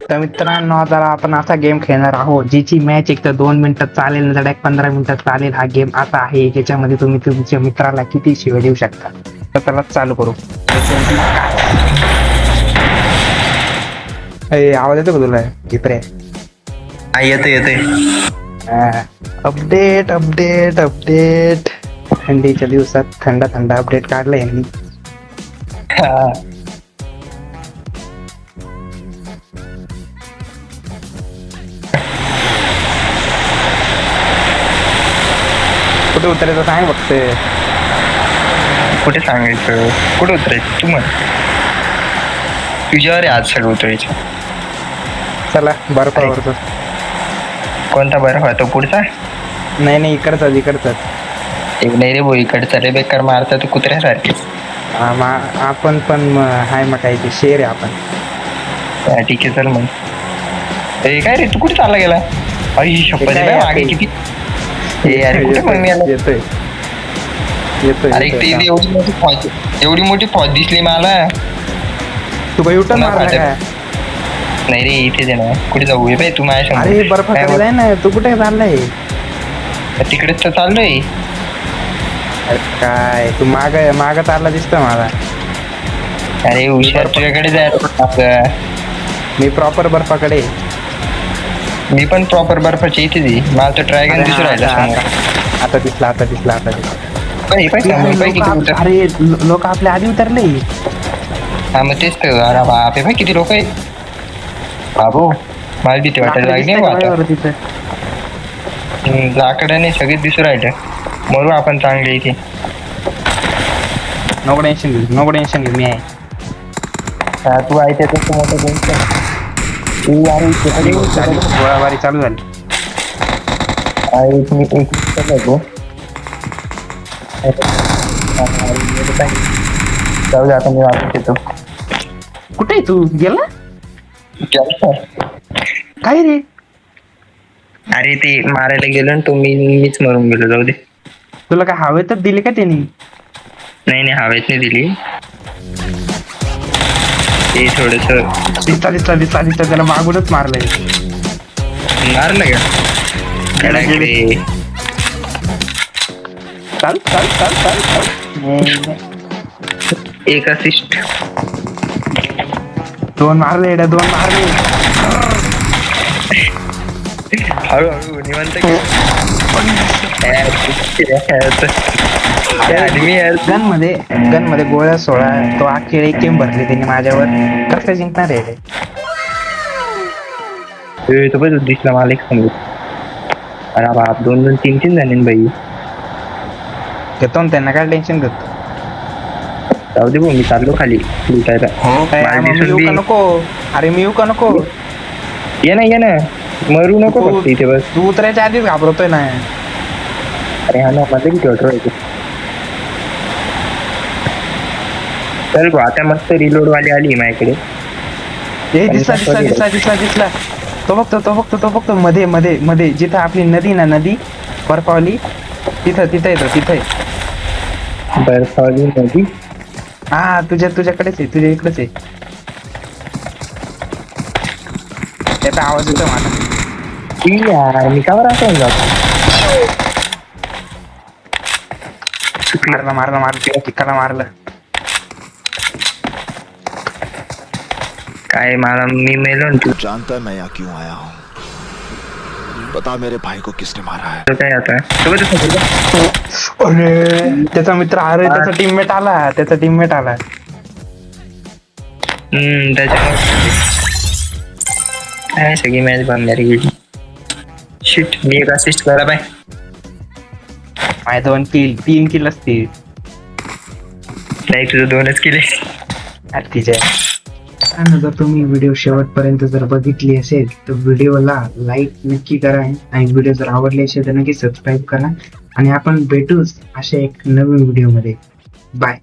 तर मित्रांनो आता आपण असा गेम खेळणार आहोत जिची मॅच एक तर 2 मिनिटात चालेल ना तर 15 मिनिटात चालेल. हा गेम असा आहे ज्याच्यामध्ये तुम्ही तुमच्या मित्राला किती शिव्या देऊ शकता. तर त्याला चालू करू. आवाज येतो का तुला चित्रे? येते अपडेट अपडेट अपडेट. थंडीच्या दिवसात थंड थंड अपडेट काढलं यांनी. कुठे उतरायचं सांग फक्त. कुठे सांगायचं कुठे उतरायचं तू म्हण. तुझ्यावर आहे आज सगळं उतरायचं. चला बर्फावरचं. कोणता बर्फ आहे तो पुढचा? नाही इकडचाच एक नाही रे भाऊ इकडचा रे बेकार मारता तू कुत्र्यासारखीच. आपण पण हाय मग काय ते शेर आहे आपण. ठीक आहे चल मग. काय रे तू कुठे चालला गेला? आई शपथ आहे मागे किती. अरे कुठे मग मी आलो? येतोय अरे ते एवढी मोठी फौज दिसली मला. तू काही उठून मारला का? नाही रे इथेच आहे ना. कुठे जाऊ बाई तू माझ्या अरे बर्फाकडे जाय ना. तू कुठे चाललाय? तिकडेच तर चाललोय. अरे काय तू माग चालला दिसतो मला. अरे हुशार तुझ्याकडे जाय. मी प्रॉपर बर्फाकडे. मी पण प्रॉपर बर्फाच्या इथेच आहे. मला तर ड्रॅगन दिसू राहिला. आता दिसला अरे लोक आपल्या आधी उतरले. हा मग तेच तर. अरे बापे भाई किती लोक आहे बाबू. मला भीती वाटायला लागली. लाकडाने सगळेच दिसू राहिले. मरू आपण चांगले इथे. नको टेन्शन घेऊ मी आहे. तू आहे त्याच मोठं टेन्शन. गोळाबारी चालू झाली. जाऊ दे आता मी वापस येतो. कुठे तू गेला? काय रे? अरे ते मारायला गेलो ना तो मीच मरून गेलो. जाऊ दे. तुला काय हवेतच दिले का त्यांनी? नाही हवेत नाही दिली. ते थोडस दिसता त्याला मागूनच मारलंय. मारलं का? चाल एक असिस्ट. दोन मारले. हळूहळू निवांत. गन मध्ये गोळ्या 16. तो अखेर एक टीम भरली त्यांनी माझ्यावर. कसं जिंकणार आहे? तो पण दिसला मला एक समजू. अरे बाप 2 3 झाले बाई. घेतो ना त्यांना काय टेन्शन घेतो. जाऊ दे भाऊ मी चाललो खाली लुटायला. नको. अरे मी येऊ का नको? ये ना मरू नको फक्त इथे बस. तू उतरायच्या आधीच घाबरतोय ना. अरे हा ना माझं किती वाटत. चल गो आता मस्त रिलोड वाली आली माझ्याकडे. दिसला. तो फक्त मध्ये जिथं आपली नदी बर्फावली तिथं येतो. बर्फावली नदी. हा तुझ्याकडेच आहे. तुझ्या इकडेच आहे. त्याचा आवाज येतो माझा. यार मी कावर असं जातो. मारलं. काय मला मी मेलो ना. तू जानता है मैं यहाँ क्यों आया हूँ? बता मेरे भाई को किसने मारा है? काय आता अरे त्याचा मित्र. अरे त्याचा टीममेट आला. त्याच्यामुळे काय सगळी मॅच बंद गेली. शिट मी एक असिस्ट करा बाय. माझे 3 किल असतील. नाही तुझं 2च केले. जर तुम्ही व्हिडिओ शेवटपर्यंत जर बघितली असेल तर व्हिडिओला लाईक नक्की करा. आणि व्हिडिओ जर आवडले असेल तर नक्की सबस्क्राईब करा. आणि आपण भेटूच अशा एक नवीन व्हिडिओ मध्ये. बाय.